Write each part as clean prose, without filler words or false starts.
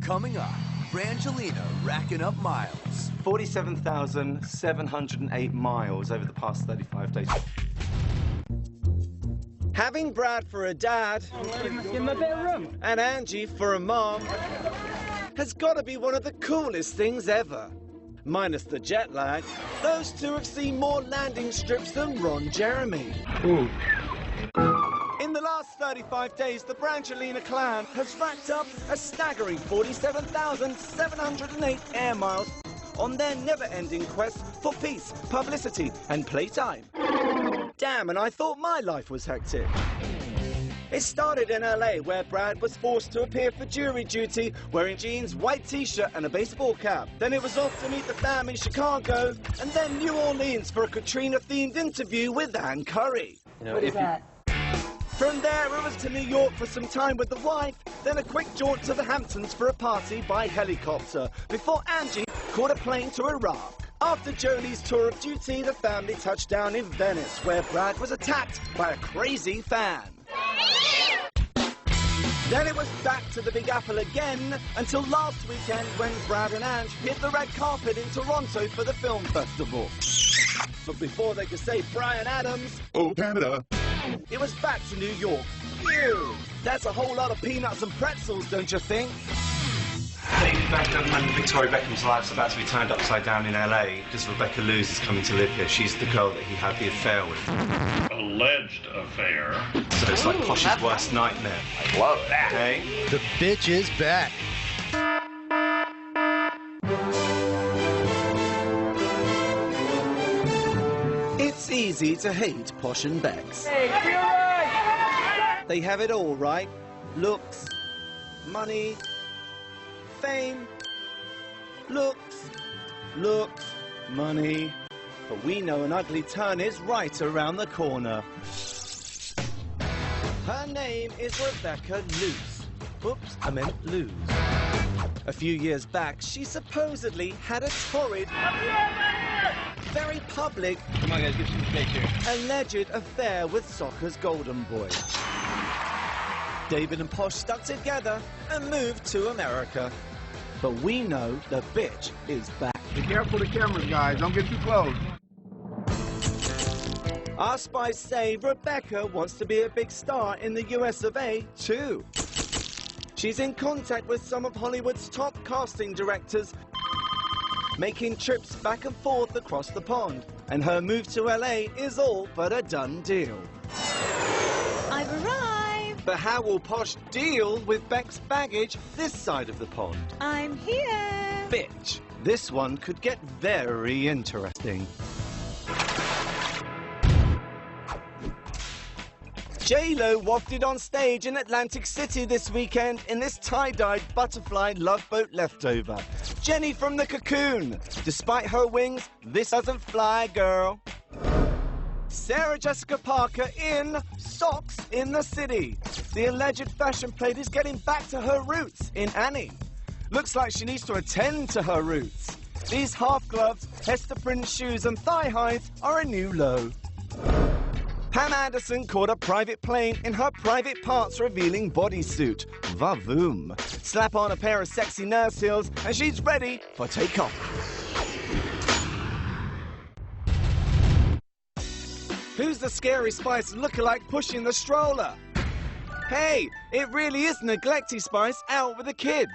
Coming up, Brangelina racking up miles. 47,708 miles over the past 35 days. Having Brad for a dad, Give him a bit of room. and Angie for a mom has got to be one of the coolest things ever. Minus the jet lag, those two have seen more landing strips than Ron Jeremy. Ooh. In the last 35 days, the Brangelina clan has racked up a staggering 47,708 air miles on their never-ending quest for peace, publicity, and playtime. Damn, and I thought my life was hectic. It started in LA, where Brad was forced to appear for jury duty wearing jeans, white t-shirt and a baseball cap. Then it was off to meet the fam in Chicago, and then New Orleans for a Katrina-themed interview with Ann Curry. What is that? From there, it was to New York for some time with the wife, then a quick jaunt to the Hamptons for a party by helicopter, before Angie caught a plane to Iraq. After Jolie's tour of duty, the family touched down in Venice, where Brad was attacked by a crazy fan. Then it was back to the Big Apple again, until last weekend when Brad and Ange hit the red carpet in Toronto for the film festival. But before they could say Bryan Adams, "Oh, Canada," it was back to New York. Ew! That's a whole lot of peanuts and pretzels, don't you think? David Beckham and Victoria Beckham's life's about to be turned upside down in LA because Rebecca Luz is coming to live here. She's the girl that he had the affair with. alleged affair. So it's like Posh's worst nightmare. I love that. Okay? The bitch is back. It's easy to hate Posh and Becks. Hey, feel right. They have it all, right? Looks, money, fame, looks, money. But we know an ugly turn is right around the corner. Her name is Rebecca Luz. Oops, I meant Luz. A few years back, she supposedly had a torrid, very public, Come on, guys, get some space here. alleged affair with soccer's golden boy. David and Posh stuck together and moved to America. But we know the bitch is back. Be careful of the cameras, guys. Don't get too close. Our spies say Rebecca wants to be a big star in the US of A too. She's in contact with some of Hollywood's top casting directors, making trips back and forth across the pond. And her move to LA is all but a done deal. I've arrived. But how will Posh deal with Beck's baggage this side of the pond? I'm here. Bitch, this one could get very interesting. J-Lo wafted on stage in Atlantic City this weekend in this tie-dyed butterfly love boat leftover. Jenny from the Cocoon. Despite her wings, this doesn't fly, girl. Sarah Jessica Parker in Socks in the City. The alleged fashion plate is getting back to her roots in Annie. Looks like she needs to attend to her roots. These half gloves, Hester print shoes and thigh highs are a new low. Pam Anderson caught a private plane in her private parts revealing bodysuit. Vavoom. Slap on a pair of sexy nurse heels and she's ready for takeoff. Who's the scary Spice lookalike pushing the stroller? Hey, it really is Neglecty Spice out with the kids.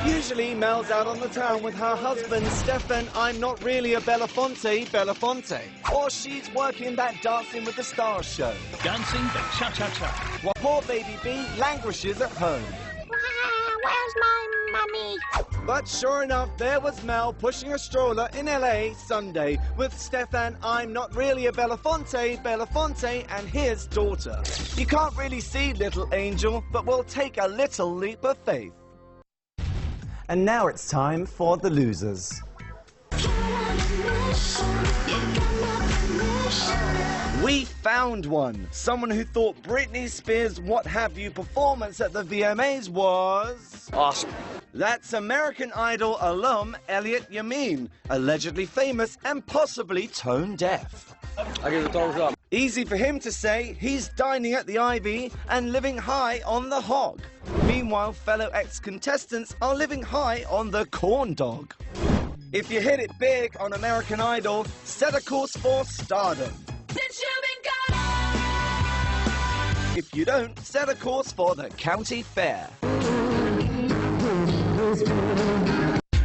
Usually Mel's out on the town with her husband, Stefan, I'm not really a Belafonte. Or she's working that Dancing with the Stars show. Dancing the cha-cha-cha. While poor baby B languishes at home. Where's my mummy? But sure enough, there was Mel pushing a stroller in LA Sunday with Stefan, I'm not really a Belafonte, and his daughter. You can't really see little Angel, but we'll take a little leap of faith. And now it's time for the losers. We found one. Someone who thought Britney Spears' What Have You performance at the VMAs was... Awesome. That's American Idol alum Elliot Yamin, allegedly famous and possibly tone deaf. I give it a thumbs up. Easy for him to say he's dining at the Ivy and living high on the hog. Meanwhile, fellow ex-contestants are living high on the corn dog. If you hit it big on American Idol, set a course for stardom. Since you've been gone. If you don't, set a course for the county fair.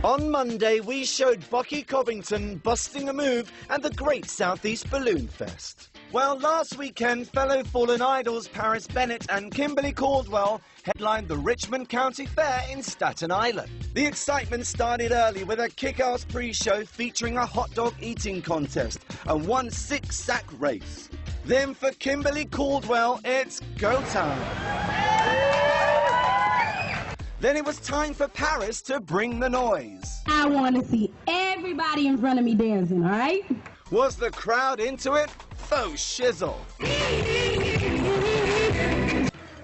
On Monday, we showed Bucky Covington busting a move at the Great Southeast Balloon Fest. Well, last weekend, fellow fallen idols Paris Bennett and Kimberly Caldwell headlined the Richmond County Fair in Staten Island. The excitement started early with a kick-ass pre-show featuring a hot dog eating contest and one 6-sack race. Then for Kimberly Caldwell, it's go time. Then it was time for Paris to bring the noise. I want to see everybody in front of me dancing, all right? Was the crowd into it? Faux shizzle.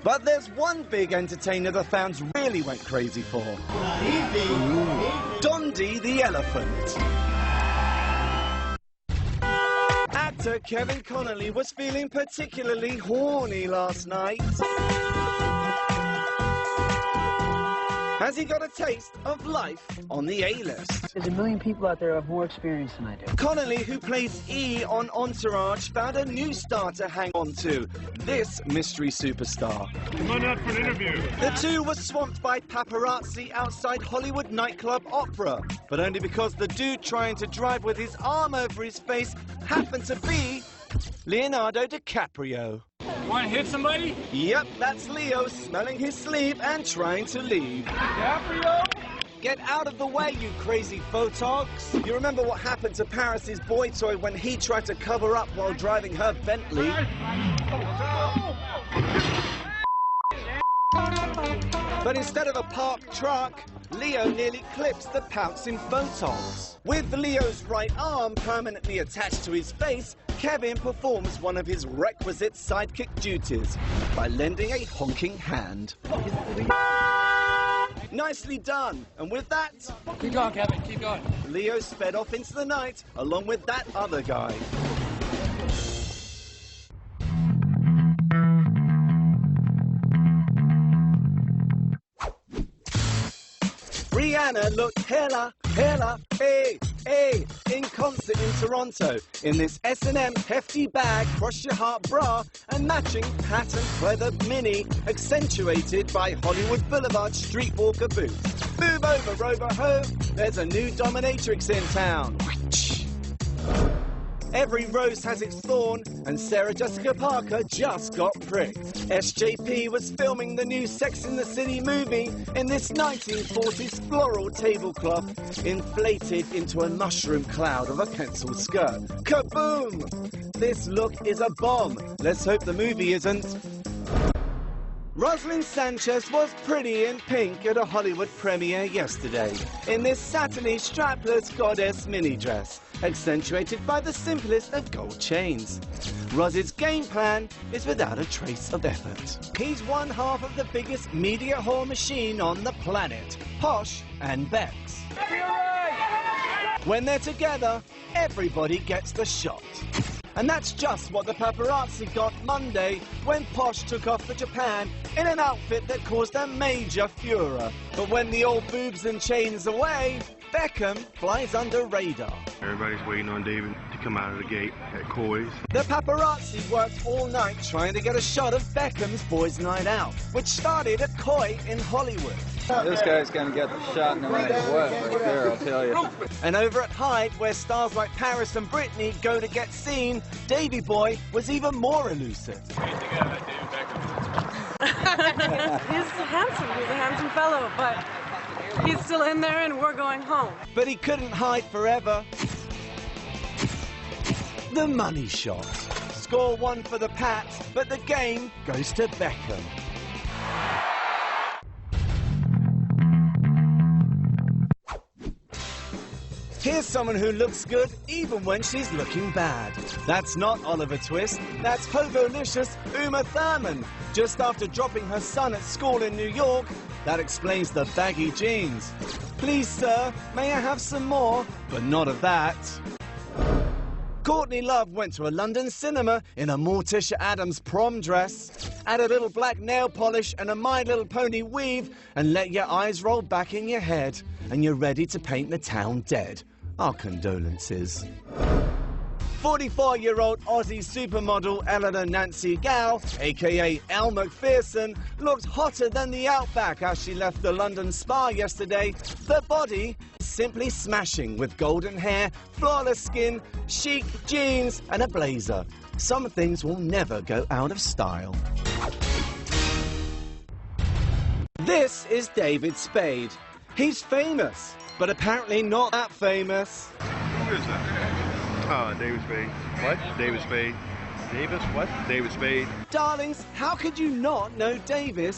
But there's one big entertainer the fans really went crazy for. Dondi the elephant. Actor Kevin Connolly was feeling particularly horny last night. Has he got a taste of life on the A-list? There's a million people out there who have more experience than I do. Connolly, who plays E on Entourage, found a new star to hang on to, this mystery superstar. Come on out for an interview. The two were swamped by paparazzi outside Hollywood nightclub Opera, but only because the dude trying to drive with his arm over his face happened to be Leonardo DiCaprio. Want to hit somebody? Yep, that's Leo smelling his sleeve and trying to leave. DiCaprio? Get out of the way, you crazy photogs. You remember what happened to Paris's boy toy when he tried to cover up while driving her Bentley? But instead of a parked truck, Leo nearly clips the pouncing photogs. With Leo's right arm permanently attached to his face, Kevin performs one of his requisite sidekick duties by lending a honking hand. Nicely done. And with that, Keep going, Kevin. Keep going. Leo sped off into the night along with that other guy. Rihanna looked hella, hey, in concert in Toronto in this S&M hefty bag, cross your heart bra and matching pattern pleather mini accentuated by Hollywood Boulevard streetwalker boots. Move over, Rover Ho, there's a new dominatrix in town. Every rose has its thorn, and Sarah Jessica Parker just got pricked. SJP was filming the new Sex and the City movie in this 1940s floral tablecloth, inflated into a mushroom cloud of a pencil skirt. Kaboom! This look is a bomb. Let's hope the movie isn't. Rosalind Sanchez was pretty in pink at a Hollywood premiere yesterday in this satiny strapless goddess mini dress, accentuated by the simplest of gold chains. Roz's game plan is without a trace of effort. He's one half of the biggest media whore machine on the planet, Posh and Bex. When they're together, everybody gets the shot. And that's just what the paparazzi got Monday when Posh took off for Japan in an outfit that caused a major furor. But when the old boobs and chains away, Beckham flies under radar. Everybody's waiting on David to come out of the gate at Coy's. The paparazzi worked all night trying to get a shot of Beckham's boys' night out, which started at Coy in Hollywood. This guy's gonna get the shot no matter what. Right there, I'll tell you. And over at Hyde, where stars like Paris and Britney go to get seen, Davy Boy was even more elusive. He's handsome. He's a handsome fellow, but he's still in there and we're going home. But he couldn't hide forever. The money shot. Score one for the Pats, but the game goes to Beckham. Here's someone who looks good even when she's looking bad. That's not Oliver Twist, that's Hobo-licious Uma Thurman. Just after dropping her son at school in New York, that explains the baggy jeans. Please, sir, may I have some more? But not of that. Courtney Love went to a London cinema in a Morticia Adams prom dress, add a little black nail polish and a My Little Pony weave, and let your eyes roll back in your head, and you're ready to paint the town dead. Our condolences. 44-year-old Aussie supermodel Eleanor Nancy Gow, a.k.a. Elle McPherson, looked hotter than the outback as she left the London spa yesterday. The body simply smashing with golden hair, flawless skin, chic jeans and a blazer. Some things will never go out of style. This is David Spade. He's famous, but apparently not that famous. Who is that? David Spade. What? David Spade. Davis? What? David Spade. Darlings, how could you not know David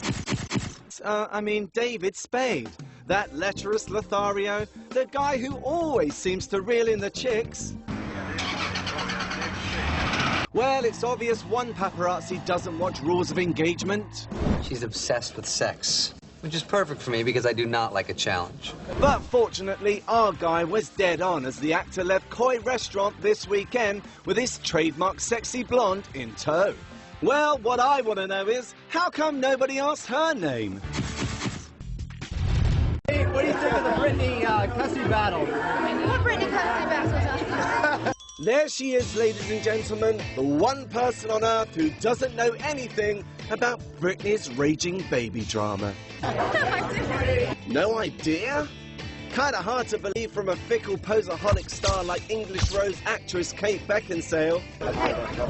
Spade? That lecherous Lothario, the guy who always seems to reel in the chicks. Well, it's obvious one paparazzi doesn't watch Rules of Engagement. She's obsessed with sex, which is perfect for me because I do not like a challenge. But fortunately, our guy was dead on as the actor left Koi restaurant this weekend with his trademark sexy blonde in tow. Well, what I want to know is, how come nobody asked her name? Hey, what do you think of the Britney custody battle? What Britney custody battle was on? There she is, ladies and gentlemen, the one person on earth who doesn't know anything about Britney's raging baby drama. No idea? Kinda hard to believe from a fickle poserholic star like English Rose actress Kate Beckinsale.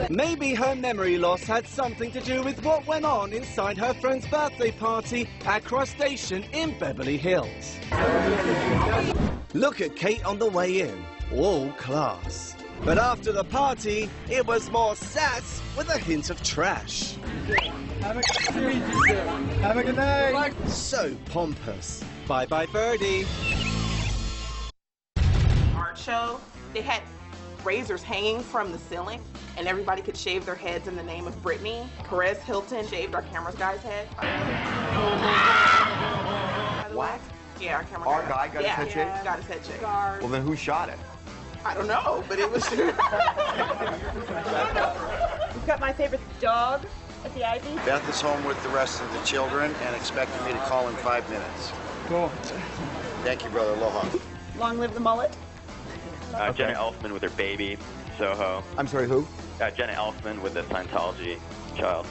Maybe her memory loss had something to do with what went on inside her friend's birthday party at Cross Station in Beverly Hills. Look at Kate on the way in, all class. But after the party, it was more sass with a hint of trash. Have a good night. So pompous. Bye-bye, Birdie. Art show, they had razors hanging from the ceiling, and everybody could shave their heads in the name of Britney. Perez Hilton shaved our camera guy's head. What? Yeah, our camera Our guy got his head shaved? Got his head shaved. Well, then who shot it? I don't know, but it was... We've got my favorite dog at the Ivy. Beth is home with the rest of the children and expecting me to call in 5 minutes. Cool. Thank you, brother. Aloha. Long live the mullet. Jenna Elfman with her baby, Soho. I'm sorry, who? Jenna Elfman with a Scientology child.